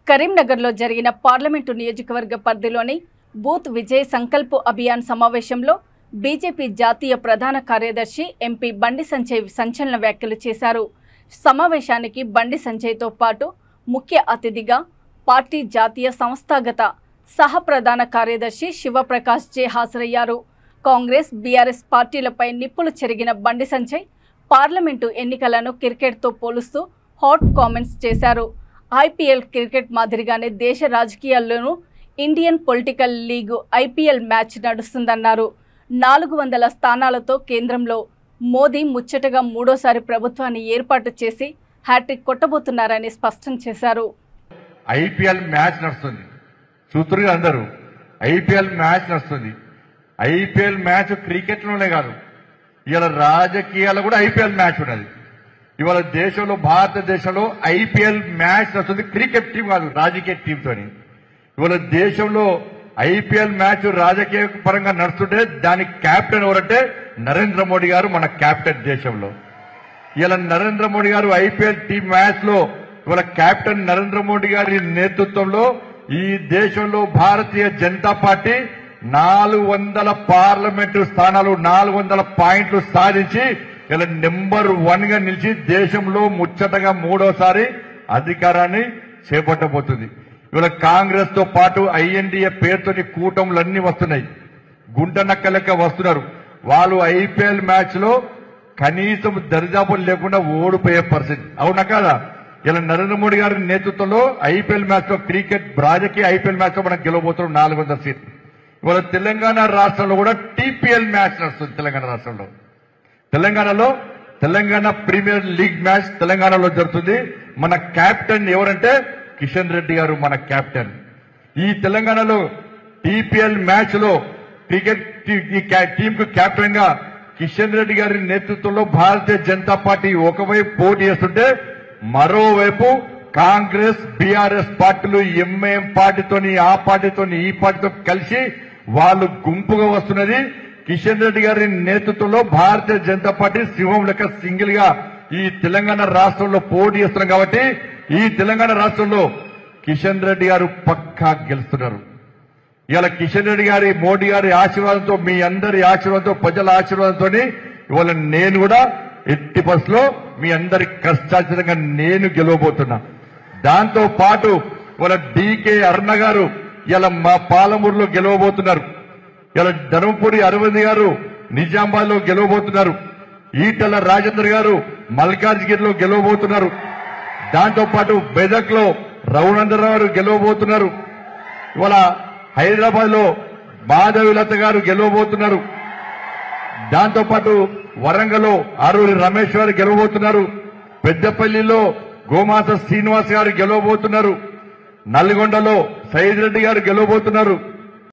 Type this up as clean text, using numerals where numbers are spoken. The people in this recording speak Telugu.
కరీంనగర్లో జరిగిన పార్లమెంటు నియోజకవర్గ పరిధిలోని బూత్ విజయ్ సంకల్ప్ అభియాన్ సమావేశంలో బీజేపీ జాతీయ ప్రధాన కార్యదర్శి ఎంపీ బండి సంజయ్ సంచలన వ్యాఖ్యలు చేశారు. సమావేశానికి బండి సంజయ్తో పాటు ముఖ్య అతిథిగా పార్టీ జాతీయ సంస్థాగత సహ ప్రధాన కార్యదర్శి శివప్రకాష్ జే హాజరయ్యారు. కాంగ్రెస్ బీఆర్ఎస్ పార్టీలపై నిప్పులు చెరిగిన బండి సంజయ్ పార్లమెంటు ఎన్నికలను క్రికెట్తో పోలుస్తూ హాట్ కామెంట్స్ చేశారు. ఐపీఎల్ క్రికెట్ మాదిరిగానే దేశ రాజకీయాల్లోనూ Indian political league IPL match నడుస్తుందన్నారు. 400 స్థానాలతో కేంద్రంలో మోదీ ముచ్చటగా మూడోసారి ప్రభుత్వాన్ని ఏర్పాటు చేసి హ్యాట్రిక్ కొట్టబోతున్నారని స్పష్టం చేశారు. ఐపీఎల్ మ్యాచ్ నడుస్తుంది, చూస్తున్నారు అందరూ. ఐపీఎల్ మ్యాచ్ నడుస్తుంది. ఐపీఎల్ మ్యాచ్ క్రికెట్లోనే కాదు, ఇవాళ రాజకీయాల్లో కూడా ఐపీఎల్ మ్యాచ్ ఉన్నది. ఇవాళ దేశంలో, భారతదేశంలో ఐపీఎల్ మ్యాచ్ నడుస్తుంది. క్రికెట్ టీం కాదు, రాజకీయ టీంతో. ఇవాళ దేశంలో ఐపీఎల్ మ్యాచ్ రాజకీయ పరంగా నడుస్తుంటే దానికి క్యాప్టెన్ ఎవరంటే నరేంద్ర మోడీ గారు, మన క్యాప్టెన్ దేశంలో. ఇలా నరేంద్ర మోడీ గారు ఐపీఎల్ టీం మ్యాచ్ లో ఇవాళ క్యాప్టెన్ నరేంద్ర మోడీ గారి నేతృత్వంలో ఈ దేశంలో భారతీయ జనతా పార్టీ 400 పార్లమెంటు స్థానాలు, 400 పాయింట్లు సాధించి ఇలా నెంబర్ 1 గా నిలిచి దేశంలో ముచ్చటగా మూడోసారి అధికారాన్ని చేపట్టబోతుంది. ఇవాళ కాంగ్రెస్ తో పాటు ఐఎన్డీఏ పేరుతోని కూటములన్నీ వస్తున్నాయి. గుంట నక్క లెక్క వస్తున్నారు. వాళ్ళు ఐపీఎల్ మ్యాచ్ లో కనీసం దరిదాపులు లేకుండా ఓడిపోయే పరిస్థితి. అవునా కాదా? ఇలా నరేంద్ర మోడీ గారి నేతృత్వంలో ఐపీఎల్ మ్యాచ్ లో క్రికెట్ రాజకీయ ఐపీఎల్ మ్యాచ్ లో మనం గెలవబోతున్నాం 400 సీట్లు. ఇవాళ తెలంగాణ రాష్ట్రంలో కూడా టీపీఎల్ మ్యాచ్ నడుస్తుంది. తెలంగాణ రాష్ట్రంలో, తెలంగాణ ప్రీమియర్ లీగ్ మ్యాచ్ తెలంగాణలో జరుగుతుంది. మన క్యాప్టెన్ ఎవరంటే కిషన్ రెడ్డి గారు, మన క్యాప్టెన్. ఈ తెలంగాణలో టీపీఎల్ మ్యాచ్ లో క్రికెట్ టీం కు కెప్టెన్ గా కిషన్ రెడ్డి గారి నేతృత్వంలో భారతీయ జనతా పార్టీ ఒకవైపు పోటీ చేస్తుంటే, మరోవైపు కాంగ్రెస్ బీఆర్ఎస్ పార్టీలు ఎంఐఎం పార్టీతోని, ఆ పార్టీతోని, ఈ పార్టీతో కలిసి వాళ్ళు గుంపుగా వస్తున్నది. కిషన్ రెడ్డి గారి నేతృత్వంలో భారతీయ జనతా పార్టీ సింహం లెక్క సింగిల్ గా ఈ తెలంగాణ రాష్ట్రంలో పోటీ చేస్తున్నాం. కాబట్టి ఈ తెలంగాణ రాష్ట్రంలో కిషన్ రెడ్డి గారు పక్కా గెలుస్తున్నారు. ఇవాళ కిషన్ రెడ్డి గారి, మోడీ గారి ఆశీర్వాదంతో, మీ అందరి ఆశీర్వాదంతో, ప్రజల ఆశీర్వాదంతో ఇవాళ నేను కూడా ఎట్టి బస్సులో మీ అందరి కష్టార్జితంగా నేను గెలవబోతున్నా. దాంతో పాటు ఇవాళ డీకే అరుణ గారు ఇలా మా పాలమూరులో గెలవబోతున్నారు. ఇలా ధర్మపురి అరవింద్ గారు నిజామాబాద్ లో గెలవబోతున్నారు. ఈటల రాజేందర్ గారు మల్కాజ్గిరిలో గెలవబోతున్నారు. దాంతో పాటు బెదక్ లో రఘునందరావు గారు గెలవబోతున్నారు. ఇవాళ హైదరాబాద్ లో మాధవిలత గారు గెలవబోతున్నారు. దాంతో పాటు వరంగల్ లో ఆరూరి రమేష్ గారు గెలవబోతున్నారు. పెద్దపల్లిలో గోమాత శ్రీనివాస్ గారు గెలవబోతున్నారు. నల్గొండలో సైద్ రెడ్డి గారు గెలవబోతున్నారు.